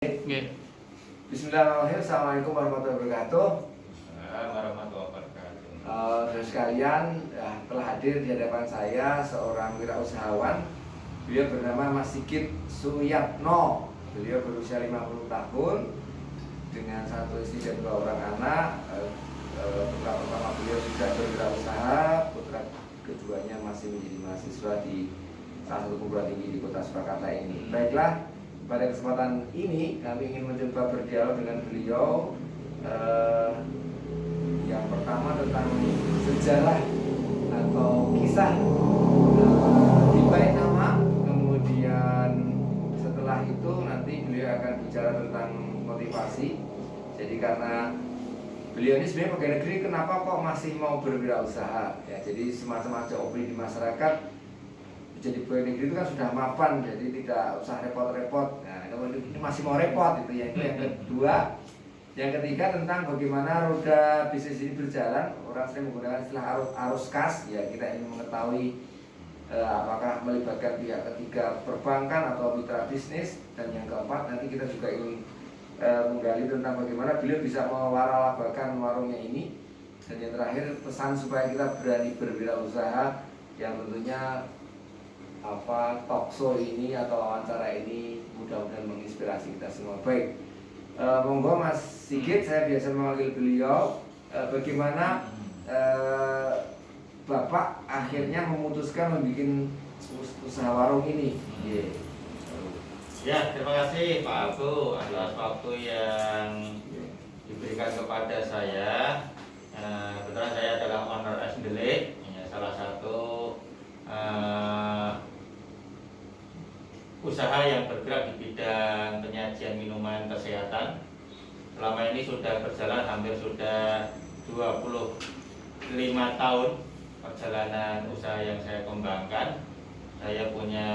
Nggih. Bismillahirrahmanirrahim. Assalamualaikum warahmatullahi wabarakatuh. Warahmatullahi wabarakatuh. Saudara sekalian, telah hadir di hadapan saya seorang wirausahawan. Beliau bernama Mas Sigit Suyatno. Beliau berusia 50 tahun dengan satu istri dan 2 orang anak. Putra pertama beliau sudah berwirausaha, putra keduanya masih menjadi mahasiswa di salah satu perguruan tinggi di Kota Surakarta ini. Baiklah, pada kesempatan ini kami ingin mencoba berdialog dengan beliau. Yang pertama tentang sejarah atau kisah di balik nama. Kemudian setelah itu nanti beliau akan bicara tentang motivasi. Jadi karena beliau ini sebenarnya pegawai negeri, kenapa kok masih mau berwirausaha? Ya, jadi semacam aja opini di masyarakat. Jadi pegawai negeri itu kan sudah mapan, jadi tidak usah repot-repot. Nah, kalau ini masih mau repot itu ya. Itu yang kedua. Yang ketiga tentang bagaimana roda bisnis ini berjalan. Orang sering menggunakan istilah arus kas. Ya, kita ingin mengetahui apakah melibatkan pihak ketiga perbankan atau mitra bisnis. Dan yang keempat nanti kita juga ingin menggali tentang bagaimana beliau bisa mewaralabakan warungnya ini. Dan yang terakhir pesan supaya kita berani berwirausaha, yang tentunya talkshow ini atau wawancara ini mudah-mudahan menginspirasi kita semua. Baik, monggo Mas Sigit, saya biasa memanggil beliau. Bagaimana Bapak akhirnya memutuskan membuat usaha warung ini? Ya, terima kasih Pak Abu atas waktu yang diberikan kepada saya. Kebetulan saya adalah owner Esndele, salah satu usaha yang bergerak di bidang penyajian minuman kesehatan. Selama ini sudah berjalan hampir sudah 25 tahun perjalanan usaha yang saya kembangkan. Saya punya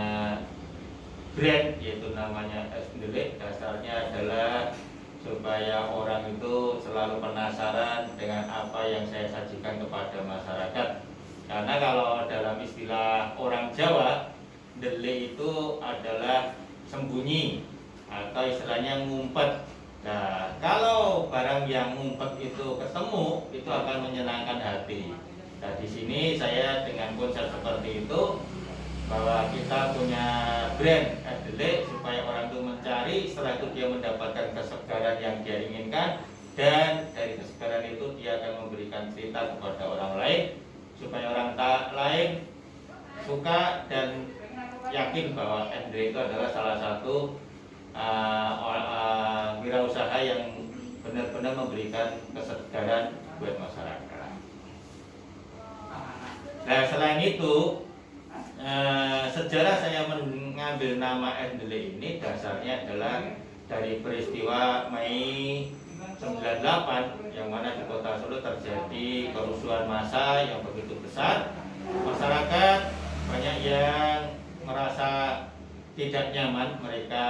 brand yaitu namanya Esndele. Dasarnya adalah supaya orang itu selalu penasaran dengan apa yang saya sajikan kepada masyarakat. Karena kalau dalam istilah orang Jawa, dele itu adalah sembunyi atau istilahnya ngumpet. Nah, kalau barang yang ngumpet itu ketemu, itu akan menyenangkan hati. Nah, di sini saya dengan konsep seperti itu, bahwa kita punya brand dele supaya orang itu mencari, setelah itu dia mendapatkan kesegaran yang dia inginkan, dan dari kesegaran itu dia akan memberikan cerita kepada orang lain supaya orang lain suka dan yakin bahwa Esndele itu adalah salah satu wirausaha yang benar-benar memberikan kesegaran buat masyarakat. Nah, selain itu sejarah saya mengambil nama Esndele ini dasarnya adalah dari peristiwa Mei 98 yang mana di Kota Solo terjadi kerusuhan massa yang begitu besar. Masyarakat banyak yang merasa tidak nyaman, mereka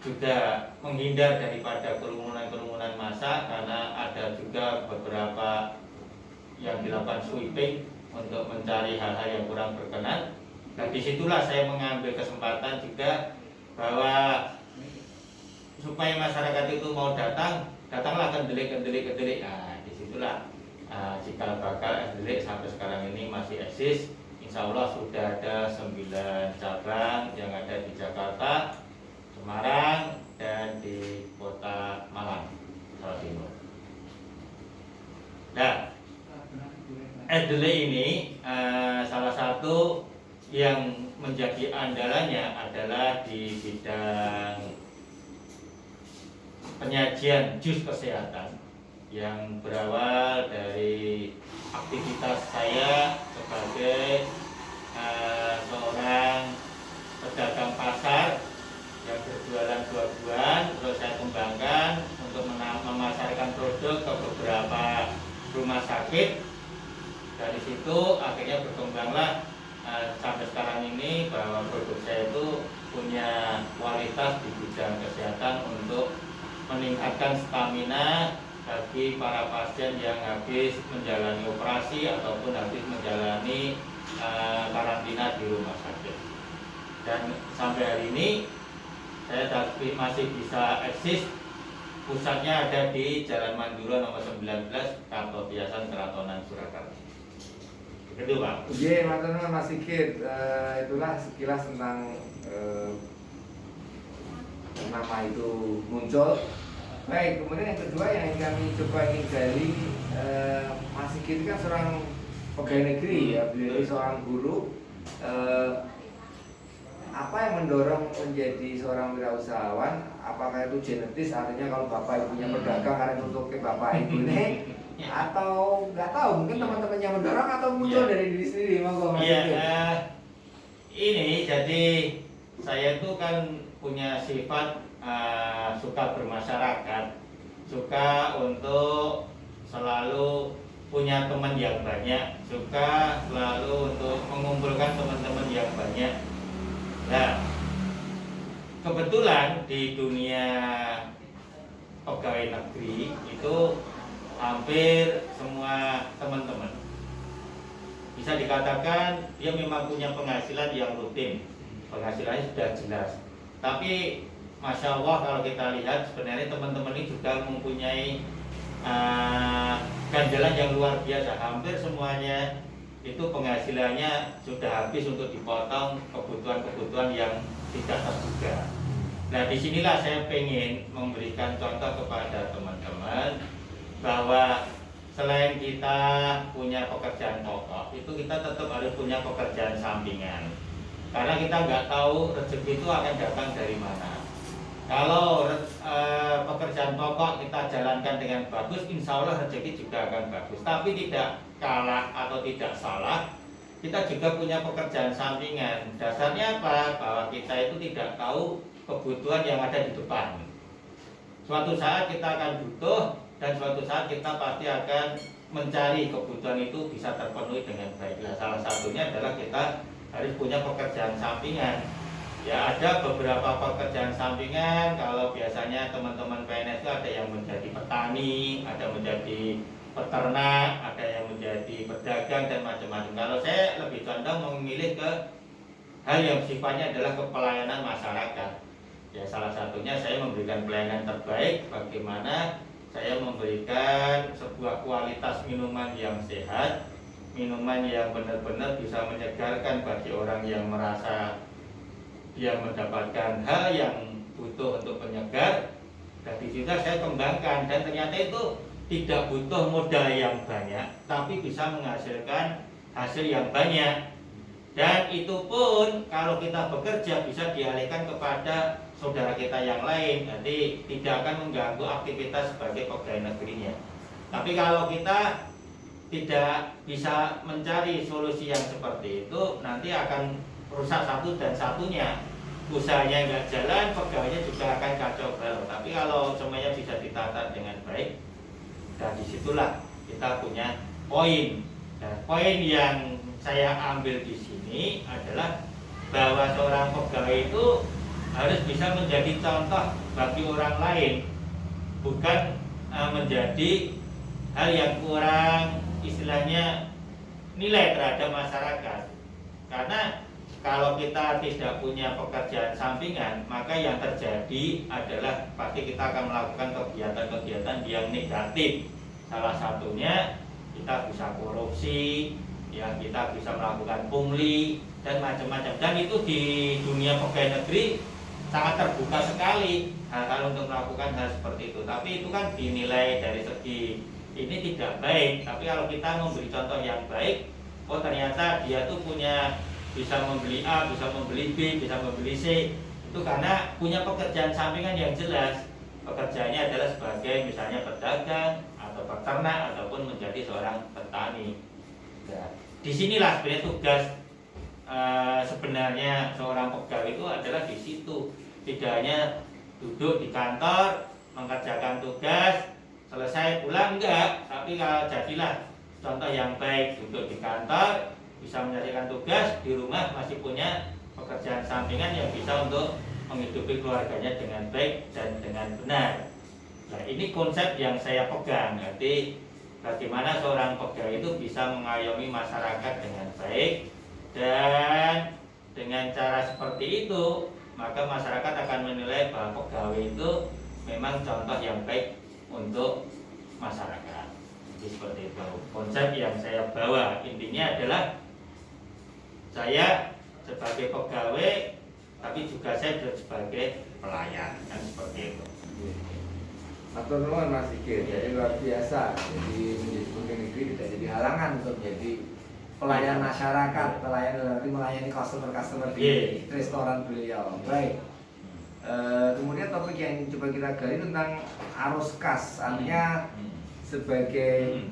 juga menghindar daripada kerumunan massa karena ada juga beberapa yang dilakukan sweeping untuk mencari hal-hal yang kurang berkenan. Nah, disitulah saya mengambil kesempatan juga bahwa supaya masyarakat itu mau datanglah ke Esndele. Nah, disitulah cikal bakal Esndele sampai sekarang ini masih eksis. Insya Allah sudah ada 9 cabang yang ada di Jakarta, Semarang, dan di Kota Malang, Jawa Timur. Nah, Esndele ini salah satu yang menjadi andalannya adalah di bidang penyajian jus kesehatan yang berawal dari aktivitas saya sebagai seorang pedagang pasar yang berjualan buah-buahan, terus saya kembangkan untuk memasarkan produk ke beberapa rumah sakit. Dari situ akhirnya berkembanglah sampai sekarang ini bahwa produk saya itu punya kualitas di bidang kesehatan untuk meningkatkan stamina bagi para pasien yang habis menjalani operasi ataupun habis menjalani karantina di rumah sakit. Dan sampai hari ini saya tapi masih bisa eksis. Pusatnya ada di Jalan Mandura nomor 19, Kartopiasan, Keratonan, Surakarta. Itu Pak. Iya, Mas Sigit, itulah sekilas tentang nama itu muncul. Baik, kemudian yang kedua yang kami coba ingin gali, Mas Sigit kan seorang pegawai negeri ya, beliau seorang guru. Apa yang mendorong menjadi seorang wirausahawan? Apakah itu genetis, artinya kalau bapak ibunya pedagang karena untuk ke bapak ibu ini, atau nggak tahu, mungkin teman-teman yang mendorong atau muncul dari diri sendiri, monggo Mas Sigit. Ini jadi saya itu kan punya sifat suka bermasyarakat, suka untuk selalu punya teman yang banyak, suka selalu untuk mengumpulkan teman-teman yang banyak. Nah, kebetulan di dunia pegawai negeri itu hampir semua teman-teman bisa dikatakan dia memang punya penghasilan yang rutin, penghasilannya sudah jelas. Tapi Masya Allah kalau kita lihat sebenarnya teman-teman ini juga mempunyai ganjalan yang luar biasa. Hampir semuanya itu penghasilannya sudah habis untuk dipotong kebutuhan-kebutuhan yang tidak terduga. Nah, disinilah saya pengen memberikan contoh kepada teman-teman bahwa selain kita punya pekerjaan pokok, itu kita tetap harus punya pekerjaan sampingan. Karena kita nggak tahu rezeki itu akan datang dari mana. Kalau pekerjaan pokok kita jalankan dengan bagus, insya Allah rezeki juga akan bagus. Tapi tidak kalah atau tidak salah, kita juga punya pekerjaan sampingan. Dasarnya apa? Bahwa kita itu tidak tahu kebutuhan yang ada di depan. Suatu saat kita akan butuh, dan suatu saat kita pasti akan mencari kebutuhan itu bisa terpenuhi dengan baik. Nah, salah satunya adalah kita harus punya pekerjaan sampingan. Ya, ada beberapa pekerjaan sampingan. Kalau biasanya teman-teman PNS itu ada yang menjadi petani, ada menjadi peternak, ada yang menjadi pedagang dan macam-macam. Kalau saya lebih condong memilih ke hal yang sifatnya adalah kepelayanan masyarakat. Ya, salah satunya saya memberikan pelayanan terbaik. Bagaimana saya memberikan sebuah kualitas minuman yang sehat, minuman yang benar-benar bisa menyegarkan bagi orang yang merasa dia mendapatkan hal yang butuh untuk penyegar. Dan di situ saya kembangkan, dan ternyata itu tidak butuh modal yang banyak, tapi bisa menghasilkan hasil yang banyak. Dan itu pun kalau kita bekerja bisa dialihkan kepada saudara kita yang lain, jadi tidak akan mengganggu aktivitas sebagai pegawai negerinya. Tapi kalau kita tidak bisa mencari solusi yang seperti itu, nanti akan rusak satu dan satunya. Usahanya nggak jalan, pegawainya juga akan kacau balau. Tapi kalau semuanya bisa ditata dengan baik, dan disitulah kita punya poin. Nah, poin yang saya ambil di sini adalah bahwa seorang pegawai itu harus bisa menjadi contoh bagi orang lain, bukan menjadi hal yang kurang istilahnya nilai terhadap masyarakat. Karena kalau kita tidak punya pekerjaan sampingan, maka yang terjadi adalah pasti kita akan melakukan kegiatan-kegiatan yang negatif. Salah satunya kita bisa korupsi, ya kita bisa melakukan pungli dan macam-macam. Dan itu di dunia pegawai negeri sangat terbuka sekali hal-hal untuk melakukan hal seperti itu. Tapi itu kan dinilai dari segi ini tidak baik. Tapi kalau kita memberi contoh yang baik, oh ternyata dia tuh punya bisa membeli A, bisa membeli B, bisa membeli C. Itu karena punya pekerjaan sampingan yang jelas. Pekerjaannya adalah sebagai misalnya pedagang atau peternak ataupun menjadi seorang petani. Nah, disinilah sebenarnya tugas sebenarnya seorang pegawai itu adalah di situ. Tidak hanya duduk di kantor mengerjakan tugas selesai pulang, enggak. Tapi kalau jadilah contoh yang baik, duduk di kantor bisa menyelesaikan tugas, di rumah masih punya pekerjaan sampingan yang bisa untuk menghidupi keluarganya dengan baik dan dengan benar. Nah, ini konsep yang saya pegang. Jadi bagaimana seorang pegawai itu bisa mengayomi masyarakat dengan baik, dan dengan cara seperti itu maka masyarakat akan menilai bahwa pegawai itu memang contoh yang baik untuk masyarakat. Jadi seperti itu konsep yang saya bawa. Intinya adalah saya sebagai pegawai, tapi juga saya sebagai pelayan, kan seperti itu. Matur nuwun Mas Sigit, jadi luar biasa. Jadi menjadi pemimpin negeri tidak jadi halangan untuk menjadi pelayan masyarakat, pelayan berarti melayani customer di restoran beliau. Baik. Kemudian topik yang coba kita gali tentang arus kas, artinya sebagai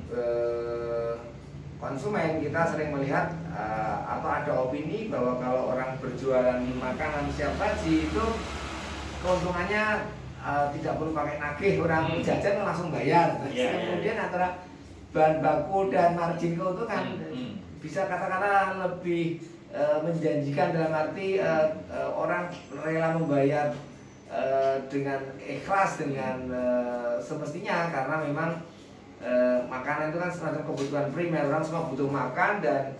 konsumen kita sering melihat atau ada opini bahwa kalau orang berjualan makanan siap saji itu keuntungannya tidak perlu pakai nagih, orang jajan langsung bayar. Kemudian antara bahan baku dan margin keuntungan bisa kata-kata lebih menjanjikan dalam arti orang rela membayar dengan ikhlas, dengan semestinya, karena memang makanan itu kan semacam kebutuhan primer, orang semua butuh makan, dan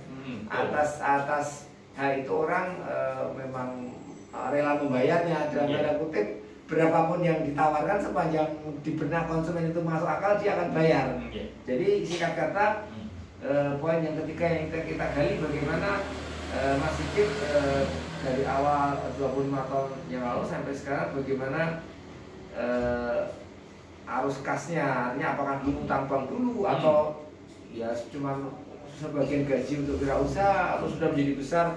atas hal itu orang memang rela membayarnya dalam tanda kutip. Berapapun yang ditawarkan sepanjang di benak konsumen itu masuk akal, dia akan bayar. Jadi singkat kata, poin yang ketiga yang kita gali bagaimana Mas Sigit dari awal 25 tahun yang lalu sampai sekarang bagaimana arus kasnya, artinya apakah dulu utang bank dulu atau ya cuma sebagian gaji untuk wirausaha, atau sudah menjadi besar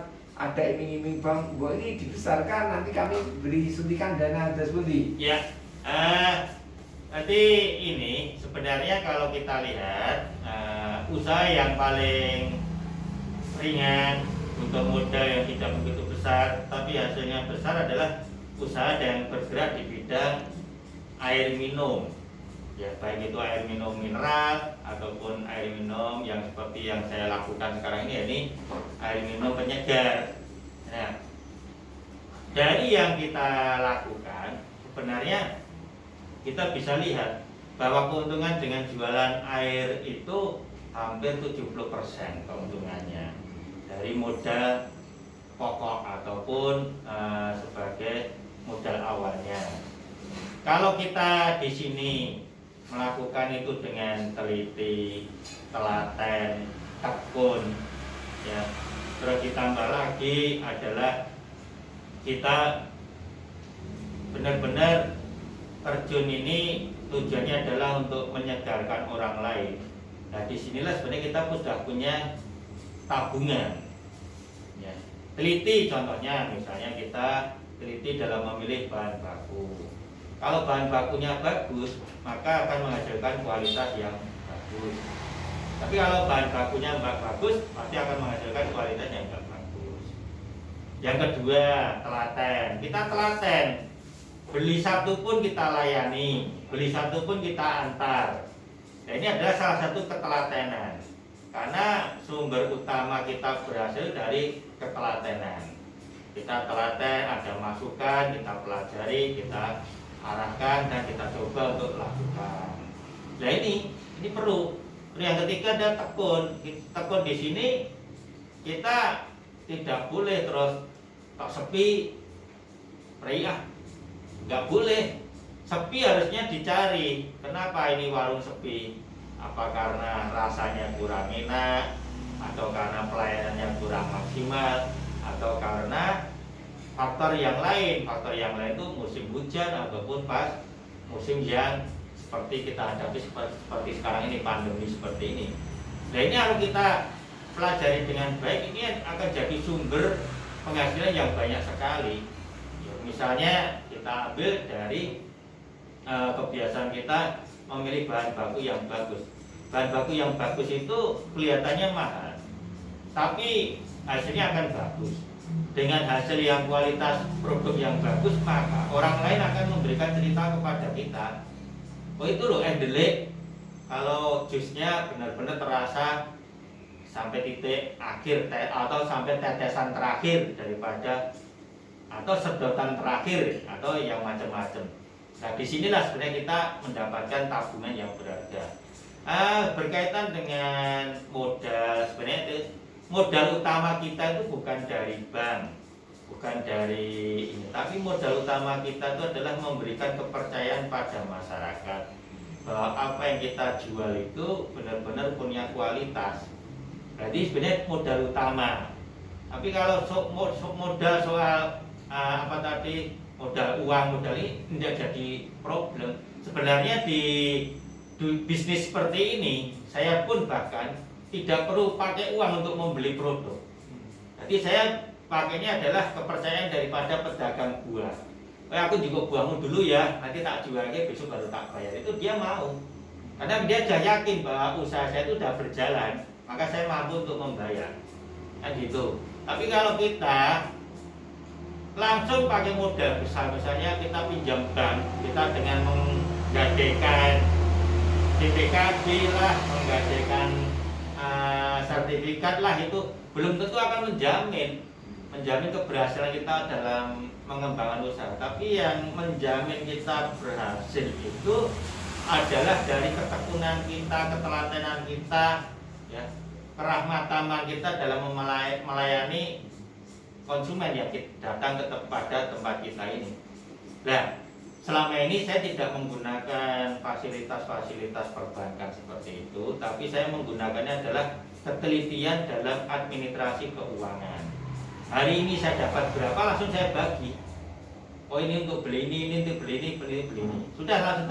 ada iming-iming bank bahwa ini dibesarkan nanti kami beri suntikan dana dasbudi. Ya, nanti ini sebenarnya kalau kita lihat usaha yang paling ringan untuk modal yang tidak begitu besar tapi hasilnya besar adalah usaha yang bergerak di bidang air minum. Ya, baik itu air minum mineral ataupun air minum yang seperti yang saya lakukan sekarang ini air minum penyegar. Nah, dari yang kita lakukan sebenarnya kita bisa lihat bahwa keuntungan dengan jualan air itu hampir 70% keuntungannya dari modal pokok ataupun sebagai modal awalnya. Kalau kita di sini melakukan itu dengan teliti, telaten, tekun, ya. Terus ditambah lagi adalah kita benar-benar terjun ini tujuannya adalah untuk menyegarkan orang lain. Nah, disinilah sebenarnya kita sudah punya tabungan. Ya. Teliti contohnya, misalnya kita teliti dalam memilih bahan baku. Kalau bahan bakunya bagus, maka akan menghasilkan kualitas yang bagus. Tapi kalau bahan bakunya nggak bagus, pasti akan menghasilkan kualitas yang nggak bagus. Yang kedua, telaten. Kita telaten. Beli satu pun kita layani, beli satu pun kita antar. Nah, ini adalah salah satu ketelatenan. Karena sumber utama kita berhasil dari ketelatenan. Kita telaten, ada masukan, kita pelajari, kita arahkan dan kita coba untuk lakukan. Nah ini perlu. Yang ketiga ada tekun. Tekun di sini kita tidak boleh terus tak sepi, pria, nggak boleh. Sepi harusnya dicari. Kenapa ini warung sepi? Apa karena rasanya kurang enak, atau karena pelayanannya kurang maksimal, atau karena faktor yang lain itu musim hujan ataupun pas musim yang seperti kita hadapi seperti sekarang ini, pandemi seperti ini. Nah ini kalau kita pelajari dengan baik, ini akan jadi sumber penghasilan yang banyak sekali. Ya, misalnya kita ambil dari kebiasaan kita memilih bahan baku yang bagus. Bahan baku yang bagus itu kelihatannya mahal, tapi hasilnya akan bagus. Dengan hasil yang kualitas produk yang bagus, maka orang lain akan memberikan cerita kepada kita, oh itu loh endelik, kalau jusnya benar-benar terasa sampai titik akhir atau sampai tetesan terakhir daripada atau sedotan terakhir atau yang macam-macam. Nah disinilah sebenarnya kita mendapatkan tabungan yang berharga. Berkaitan dengan modal, sebenarnya itu modal utama kita itu bukan dari bank, bukan dari ini. Tapi modal utama kita itu adalah memberikan kepercayaan pada masyarakat bahwa apa yang kita jual itu benar-benar punya kualitas. Jadi sebenarnya modal utama. Tapi kalau modal soal apa tadi, modal uang, modal ini tidak jadi problem. Sebenarnya di bisnis seperti ini saya pun bahkan tidak perlu pakai uang untuk membeli produk. Jadi saya pakainya adalah kepercayaan daripada pedagang buah. Aku juga buahmu dulu ya, nanti tak jual lagi, besok baru tak bayar. Itu dia mau, karena dia sudah yakin bahwa usaha saya itu sudah berjalan, maka saya mampu untuk membayar. Kan gitu. Tapi kalau kita langsung pakai modal besar, misalnya kita pinjam bank, kita dengan menggadekan DPKB lah, menggadekan sertifikat lah, itu belum tentu akan menjamin keberhasilan kita dalam mengembangkan usaha. Tapi yang menjamin kita berhasil itu adalah dari ketekunan kita, ketelatenan kita, ya, kerahmatan kita dalam melayani konsumen yang datang pada tempat kita ini. Nah, selama ini saya tidak menggunakan fasilitas-fasilitas perbankan seperti itu, tapi saya menggunakannya adalah ketelitian dalam administrasi keuangan. Hari ini saya dapat berapa, langsung saya bagi. Oh, ini untuk beli ini untuk beli ini. Sudah langsung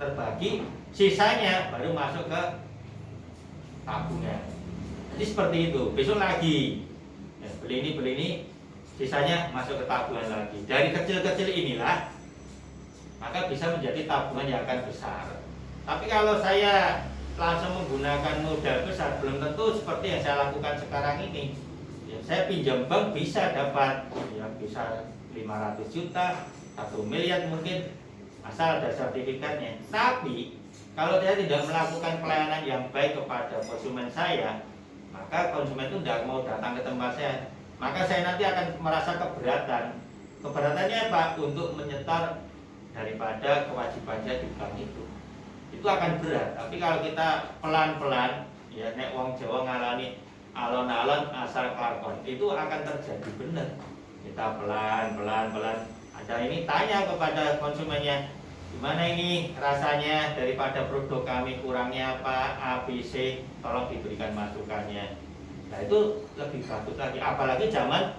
terbagi, sisanya baru masuk ke tabungan. Jadi seperti itu. Besok lagi ya, beli ini, sisanya masuk ke tabungan lagi. Dari kecil-kecil inilah maka bisa menjadi tabungan yang akan besar. Tapi kalau saya langsung menggunakan modal besar, belum tentu seperti yang saya lakukan sekarang ini. Ya, saya pinjam bank bisa dapat, ya bisa 500 juta, 1 miliar mungkin, asal ada sertifikatnya. Tapi kalau saya tidak melakukan pelayanan yang baik kepada konsumen saya, maka konsumen itu tidak mau datang ke tempat saya. Maka saya nanti akan merasa keberatan. Keberatannya apa? Untuk menyetor daripada kewajiban saya di bank itu akan berat. Tapi kalau kita pelan-pelan, ya nek wong Jawa ngalani alon-alon asal kelakon, itu akan terjadi benar. Kita pelan-pelan. Ada ini tanya kepada konsumennya, gimana ini rasanya daripada produk kami, kurangnya apa, A, B, C, tolong diberikan masukannya. Nah itu lebih bagus lagi. Apalagi zaman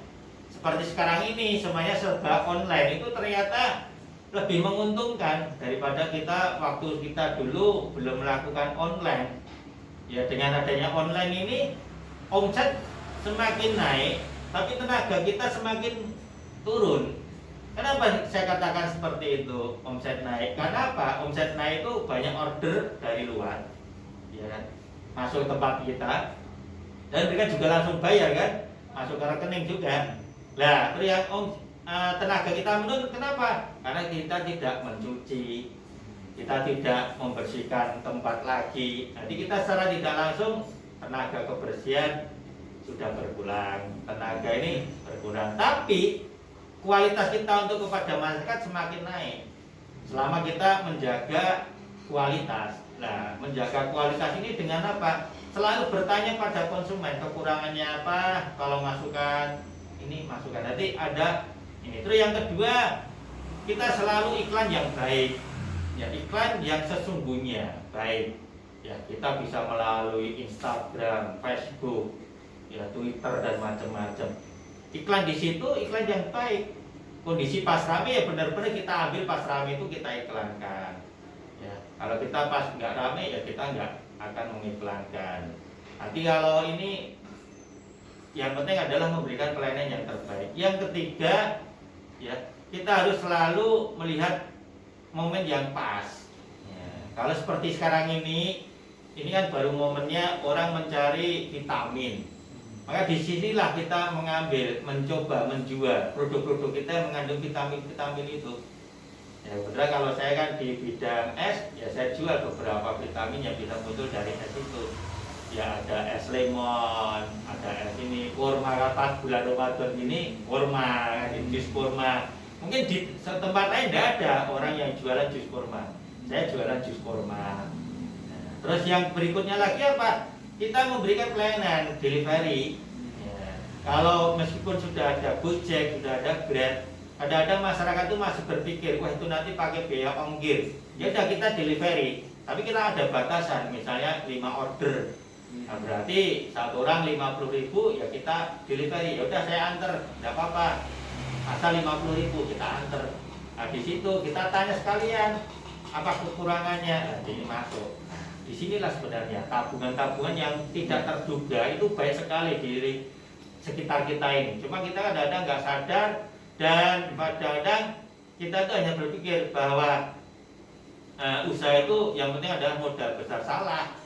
seperti sekarang ini semuanya serba online, itu ternyata lebih menguntungkan daripada waktu kita dulu belum melakukan online. Ya, dengan adanya online ini omset semakin naik, tapi tenaga kita semakin turun. Kenapa saya katakan seperti itu, omset naik? Karena apa? Omset naik itu banyak order dari luar, ya kan? Masuk ke tempat kita, dan mereka juga langsung bayar kan, masuk ke rekening juga. Nah, terus tenaga kita menurun, kenapa? Karena kita tidak mencuci, kita tidak membersihkan tempat lagi. Jadi kita secara tidak langsung tenaga kebersihan sudah berkurang, tenaga ini berkurang. Tapi kualitas kita untuk kepada masyarakat semakin naik selama kita menjaga kualitas. Nah, menjaga kualitas ini dengan apa? Selalu bertanya pada konsumen kekurangannya apa, kalau masukan ini masukkan. Nanti ada ini. Terus yang kedua, kita selalu iklan yang baik, ya iklan yang sesungguhnya baik. Ya, kita bisa melalui Instagram, Facebook, ya Twitter dan macam-macam. Iklan di situ iklan yang baik. Kondisi pas rame ya benar-benar kita ambil pas rame itu kita iklankan. Ya, kalau kita pas nggak rame ya kita nggak akan mengiklankan. Nanti kalau ini yang penting adalah memberikan pelayanan yang terbaik. Yang ketiga, ya kita harus selalu melihat momen yang pas. Ya, kalau seperti sekarang ini kan baru momennya orang mencari vitamin. Maka disinilah kita mencoba menjual produk-produk kita yang mengandung vitamin itu. Ya betul, kalau saya kan di bidang es, ya saya jual beberapa vitamin yang bisa muncul dari es itu. Ya ada es lemon, ada es ini kurma, pas bulan Ramadan ini kurma, jus kurma. Mungkin di tempat lain tidak ada orang yang jualan jus kurma. Saya jualan jus kurma. Terus yang berikutnya lagi apa? Kita memberikan pelayanan delivery. Ya. Kalau meskipun sudah ada Gojek, sudah ada Grab, kadang-kadang masyarakat itu masih berpikir, wah itu nanti pakai biaya ongkir. Ya udah kita delivery, tapi kita ada batasan, misalnya 5 order. Nah, berarti satu orang 50.000 ya kita delivery. Ya udah saya anter, enggak apa-apa. Asal 50.000 kita anter. Nah, di situ kita tanya sekalian apa kekurangannya. Nah, ini masuk. Nah, disinilah sebenarnya tabungan-tabungan yang tidak terduga itu baik sekali di sekitar kita ini. Cuma kita kadang-kadang nggak sadar dan kadang-kadang kita tuh hanya berpikir bahwa usaha itu yang penting adalah modal besar. Salah.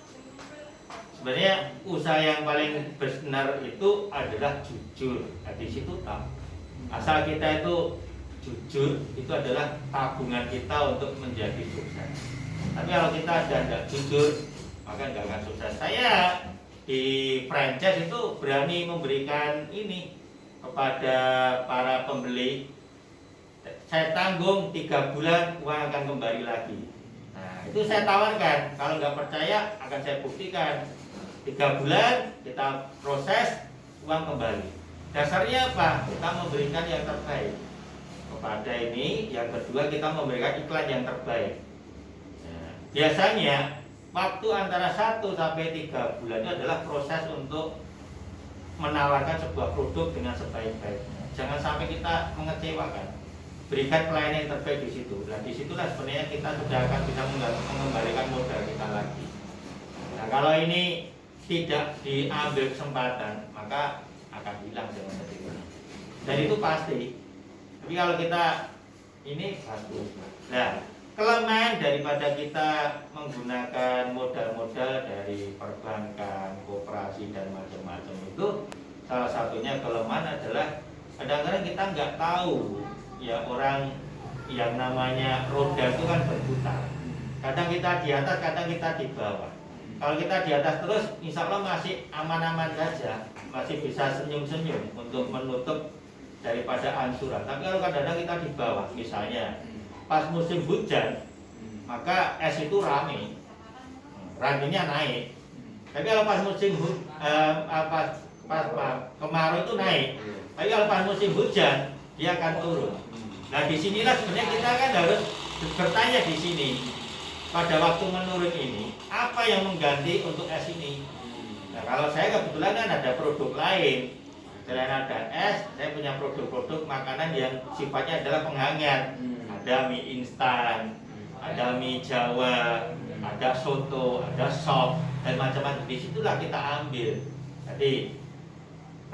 Sebenarnya usaha yang paling benar itu adalah jujur. Nah, di situ tak. Asal kita itu jujur, itu adalah tabungan kita untuk menjadi sukses. Tapi kalau kita tidak jujur, maka nggak akan sukses. Saya di franchise itu berani memberikan ini kepada para pembeli. Saya tanggung 3 bulan, uang akan kembali lagi. Nah, itu saya tawarkan. Kalau nggak percaya, akan saya buktikan. 3 bulan kita proses, uang kembali. Dasarnya apa? Kita memberikan yang terbaik kepada ini. Yang kedua, kita memberikan iklan yang terbaik. Nah, biasanya waktu antara 1 sampai 3 bulan itu adalah proses untuk menawarkan sebuah produk dengan sebaik-baiknya. Jangan sampai kita mengecewakan. Berikan pelayanan yang terbaik di situ. Nah, disitulah sebenarnya kita sudah akan bisa mengembalikan modal kita lagi. Nah, kalau ini tidak diambil kesempatan, maka akan hilang dengan sendirinya. Dan itu pasti. Tapi kalau kita ini bagus. Nah, kelemahan daripada kita menggunakan modal-modal dari perbankan, koperasi dan macam-macam itu, salah satunya kelemahan adalah kadang-kadang kita nggak tahu ya, orang yang namanya roda itu kan berputar. Kadang kita di atas, kadang kita di bawah. Kalau kita di atas terus, insya Allah masih aman-aman saja, masih bisa senyum-senyum untuk menutup daripada ansuran. Tapi kalau kadang-kadang kita di bawah, misalnya pas musim hujan, maka es itu rame, rantingnya naik. Tapi kalau pas musim kemarau itu naik. Tapi kalau pas musim hujan, dia akan turun. Nah, disinilah sebenarnya kita kan harus bertanya di sini. Pada waktu menurun ini, apa yang mengganti untuk es ini? Nah, kalau saya kebetulan kan ada produk lain. Selain ada es, saya punya produk-produk makanan yang sifatnya adalah penghangat. Ada mie instan, ada mie Jawa, ada soto, ada sop, dan macam-macam. Disitulah kita ambil. Jadi,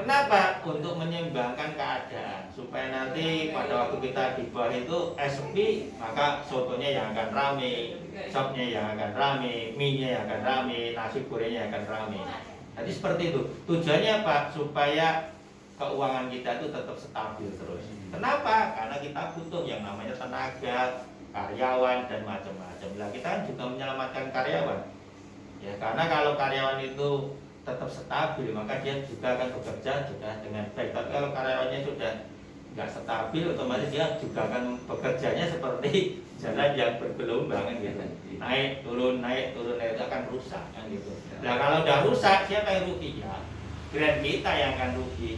kenapa? Untuk menyeimbangkan keadaan, supaya nanti pada waktu kita di bawah itu es sepi, maka sotonya yang akan rame, sopnya yang akan rame, mie-nya yang akan rame, nasi gorengnya yang akan rame. Jadi seperti itu. Tujuannya apa? Supaya keuangan kita itu tetap stabil terus. Kenapa? Karena kita butuh yang namanya tenaga, karyawan dan macam-macam. Nah, kita kan juga menyelamatkan karyawan. Ya, karena kalau karyawan itu tetap stabil, maka dia juga akan bekerja juga dengan baik. Tapi kalau karyawannya sudah nggak stabil, otomatis dia juga akan bekerjanya seperti jalan yang bergelombang kan gitu. Naik turun itu akan rusak kan gitu. Nah, kalau udah rusak, siapa yang rugi? Ya brand kita yang akan rugi.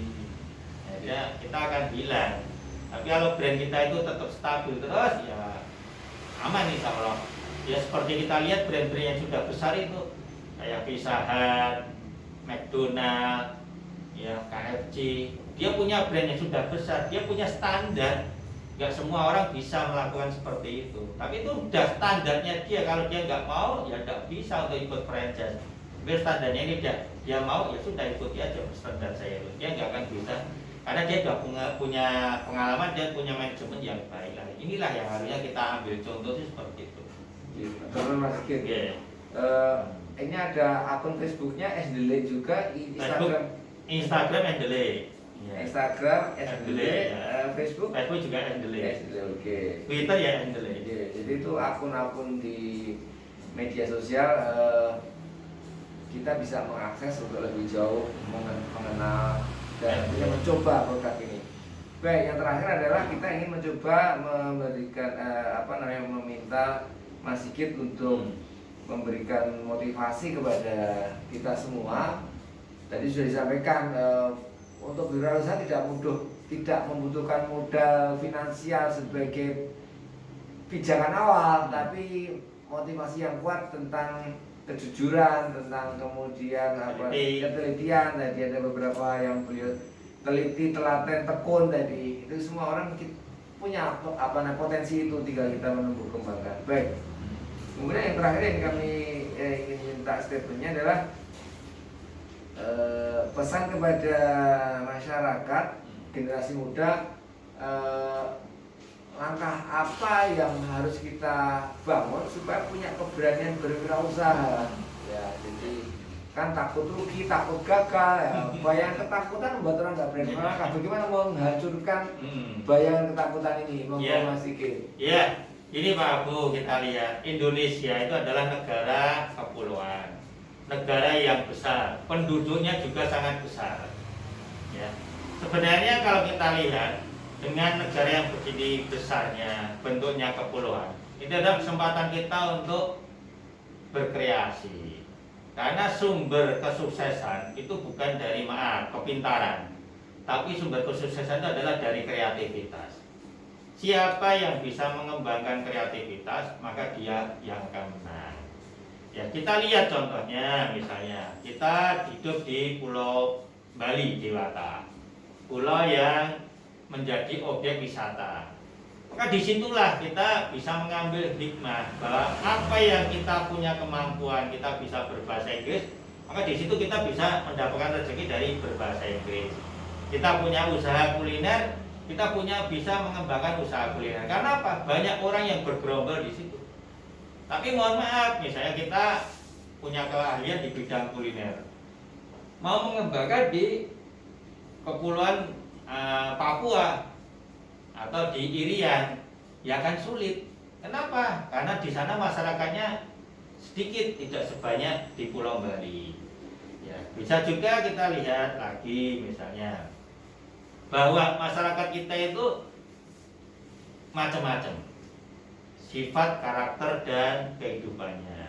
Ya, kita akan bilang. Tapi kalau brand kita itu tetap stabil terus, ya aman insya Allah. Ya seperti kita lihat brand-brand yang sudah besar itu kayak Pizza Hut, McDonald, ya KFC, dia punya brand yang sudah besar, dia punya standar. Gak semua orang bisa melakukan seperti itu. Tapi itu udah standarnya dia. Kalau dia nggak mau, ya nggak bisa untuk ikut franchise. Biar standarnya ini dia mau, ya sudah ikuti aja standar saya itu. Dia nggak akan bisa, karena dia sudah punya pengalaman dan punya manajemen yang baik. Nah, inilah yang harusnya kita ambil contoh sih seperti itu. Teman Mas Kit. Ini ada akun Facebooknya SDLE juga, Instagram SDLE. Instagram SDLE, Facebook juga SDLE. Oke. Twitter ya SDLE. Jadi itu akun-akun di media sosial, kita bisa mengakses untuk lebih jauh mengenal dan mencoba produk ini. Baik, yang terakhir adalah kita ingin mencoba memberikan meminta Mas Sigit untuk memberikan motivasi kepada kita semua. Tadi sudah disampaikan untuk berwirausaha tidak membutuhkan modal finansial sebagai pijakan awal, tapi motivasi yang kuat tentang kejujuran, tentang kemudian ketelitian. Tadi ada beberapa yang beliau teliti, telaten, tekun tadi. Itu semua orang punya potensi itu, tinggal kita menumbuh kembangkan. Baik. Kemudian yang terakhir yang kami ingin minta statementnya adalah pesan kepada masyarakat generasi muda, langkah apa yang harus kita bangun supaya punya keberanian berwirausaha. Ya, jadi kan takut rugi, takut gagal, ya. Bayangan ketakutan membuat orang nggak berani melangkah. Bagaimana menghancurkan bayangan ketakutan ini, Mas Sigit? Iya, ini Pak Abu, kita lihat Indonesia itu adalah negara kepulauan, negara yang besar, penduduknya juga sangat besar. Ya, sebenarnya kalau kita lihat dengan negara yang begini besarnya, bentuknya kepulauan, itu adalah kesempatan kita untuk berkreasi. Karena sumber kesuksesan itu bukan dari kepintaran, tapi sumber kesuksesan itu adalah dari kreativitas. Siapa yang bisa mengembangkan kreativitas, maka dia yang akan menang. Ya, kita lihat contohnya, misalnya kita hidup di Pulau Bali, Dewata, pulau yang menjadi objek wisata. Maka disitulah kita bisa mengambil hikmah bahwa apa yang kita punya kemampuan, kita bisa berbahasa Inggris, maka di situ kita bisa mendapatkan rezeki dari berbahasa Inggris. Kita punya usaha kuliner, kita bisa mengembangkan usaha kuliner. Karena apa? Banyak orang yang bergerombol di situ. Tapi mohon maaf, misalnya kita punya keahlian di bidang kuliner, mau mengembangkan di kepulauan Papua atau di Irian, ya kan sulit. Kenapa? Karena di sana masyarakatnya sedikit, tidak sebanyak di Pulau Bali. Ya, bisa juga kita lihat lagi misalnya bahwa masyarakat kita itu macam-macam sifat, karakter, dan kehidupannya.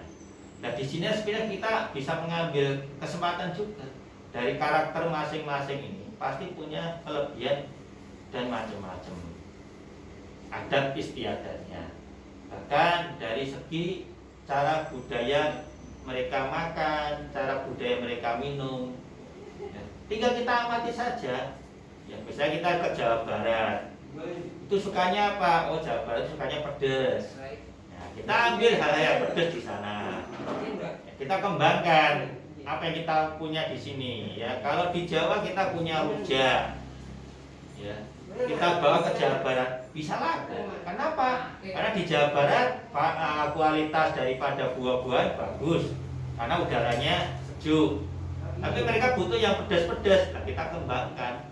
Nah, di sini sebenarnya kita bisa mengambil kesempatan juga dari karakter masing-masing ini. Pasti punya kelebihan dan macam-macam adat istiadatnya. Bahkan dari segi cara budaya mereka makan, cara budaya mereka minum, ya, tinggal kita amati saja. Ya, misalnya kita ke Jawa Barat, itu sukanya apa? Oh, Jawa Barat sukanya pedas. Ya, kita ambil hal-hal yang pedas di sana. Ya, kita kembangkan apa yang kita punya di sini. Ya, kalau di Jawa kita punya rujak, ya, kita bawa ke Jawa Barat bisa laku. Kenapa? Karena di Jawa Barat kualitas daripada buah-buahan bagus, karena udaranya sejuk. Tapi mereka butuh yang pedas-pedas, nah kita kembangkan.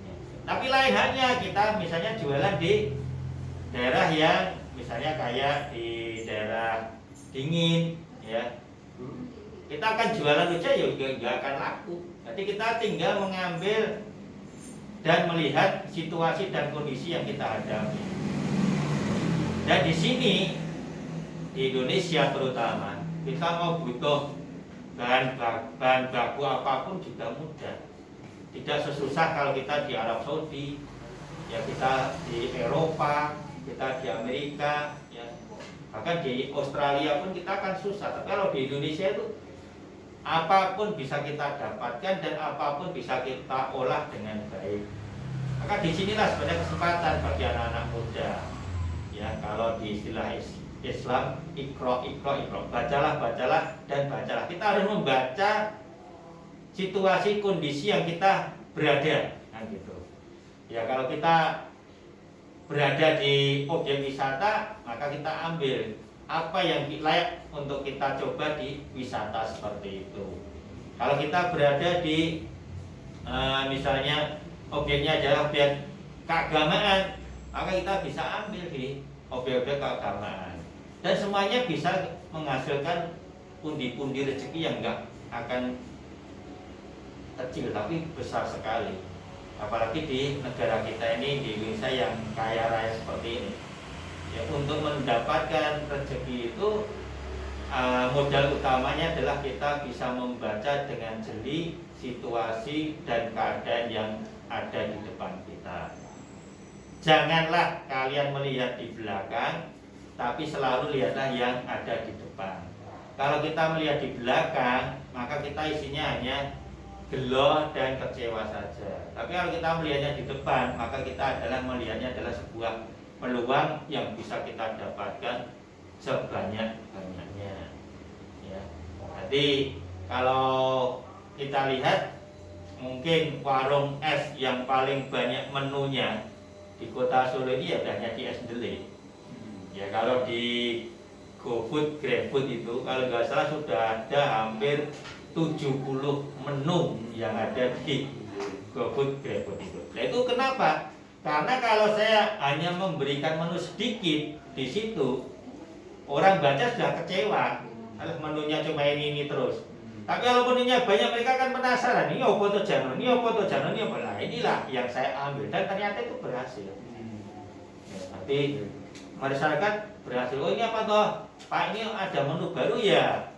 Ya. Tapi lain halnya kita misalnya jualan di daerah yang misalnya kayak di daerah dingin, ya. Kita akan jualan rujak ya nggak akan laku. Jadi kita tinggal mengambil dan melihat situasi dan kondisi yang kita hadapi. Dan di sini di Indonesia terutama kita mau butuh bahan baku apapun juga mudah. Tidak sesusah kalau kita di Arab Saudi, ya kita di Eropa, kita di Amerika, ya bahkan di Australia pun kita akan susah. Tapi kalau di Indonesia itu apapun bisa kita dapatkan dan apapun bisa kita olah dengan baik. Maka disinilah sebenarnya kesempatan bagi anak-anak muda. Ya, kalau di istilah Islam, ikro, bacalah dan bacalah. Kita harus membaca situasi kondisi yang kita berada, kan gitu. Ya, kalau kita berada di objek wisata, maka kita ambil apa yang layak untuk kita coba di wisata seperti itu. Kalau kita berada di misalnya objeknya adalah objek keagamaan, maka kita bisa ambil di objek-objek keagamaan. Dan semuanya bisa menghasilkan pundi-pundi rezeki yang enggak akan kecil tapi besar sekali. Apalagi di negara kita ini, di Indonesia yang kaya raya seperti ini. Ya, untuk mendapatkan rezeki itu modal utamanya adalah kita bisa membaca dengan jeli situasi dan keadaan yang ada di depan kita. Janganlah kalian melihat di belakang, tapi selalu lihatlah yang ada di depan. Kalau kita melihat di belakang, maka kita isinya hanya gelo dan kecewa saja. Tapi kalau kita melihatnya di depan, maka kita melihatnya adalah sebuah peluang yang bisa kita dapatkan sebanyak-banyaknya. Ya. Jadi kalau kita lihat, mungkin warung es yang paling banyak menunya di kota Solo ini ya hanya di es Ndele. Ya kalau di GoFood, GrabFood itu kalau nggak salah sudah ada hampir 70 menu yang ada di GoFood, GrabFood itu. Nah itu kenapa? Karena kalau saya hanya memberikan menu sedikit di situ, orang baca sudah kecewa. Kalau menunya cuma ini terus. Tapi kalau menunya banyak, mereka kan penasaran. Ini apa tuh jangan, ini apa tuh jangan, ini apa lah. Inilah yang saya ambil dan ternyata itu berhasil. Ya, tapi masyarakat berhasil. Oh ini apa toh? Pak ini ada menu baru ya.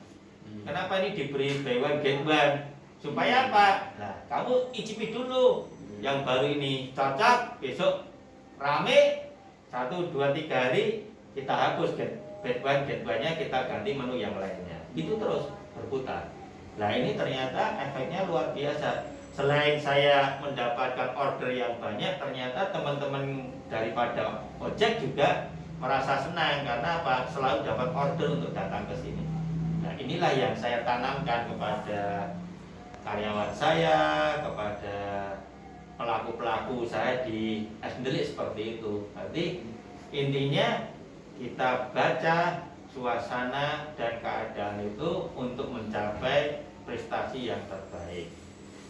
Kenapa ini diberi buy one get one? Supaya apa? Nah, kamu icipi dulu yang baru ini, cocok, besok rame 1, 2, 3 hari kita hapus get one nya, kita ganti menu yang lainnya. Itu terus berputar. Nah ini ternyata efeknya luar biasa. Selain saya mendapatkan order yang banyak, ternyata teman-teman daripada ojek juga merasa senang karena apa? Selalu dapat order untuk datang ke sini. Nah inilah yang saya tanamkan kepada karyawan saya, kepada pelaku-pelaku saya di es Ndele seperti itu. Jadi intinya kita baca suasana dan keadaan itu untuk mencapai prestasi yang terbaik.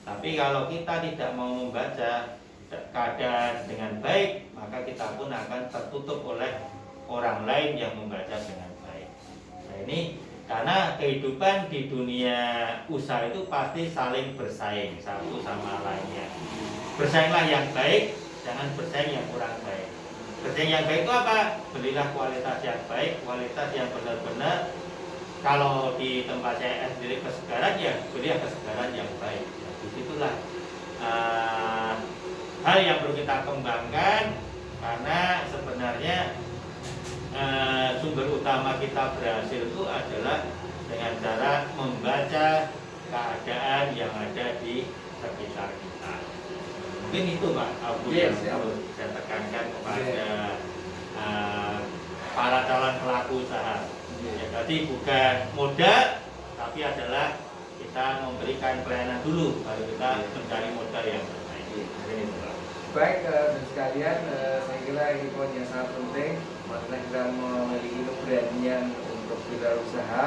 Tapi kalau kita tidak mau membaca keadaan dengan baik, maka kita pun akan tertutup oleh orang lain yang membaca dengan baik. Nah ini karena kehidupan di dunia usaha itu pasti saling bersaing satu sama lainnya. Bersainglah yang baik, jangan bersaing yang kurang baik. Bersaing yang baik itu apa? Belilah kualitas yang baik, kualitas yang benar-benar. Kalau di tempat saya sendiri kesegaran, ya belilah kesegaran yang baik. Ya, disitulah hal yang perlu kita kembangkan, karena sebenarnya sumber utama kita berhasil itu adalah dengan cara membaca keadaan yang ada di sekitar kita. Mungkin itu Pak Abu yang harus saya tekankan kepada para calon pelaku usaha. Ya, jadi bukan modal, tapi adalah kita memberikan pelayanan dulu, baru kita mencari modal yang terbaik. Baik, sekalian, saya kira ini poin yang sangat penting. Maksudnya kita memiliki keberanian untuk berwirausaha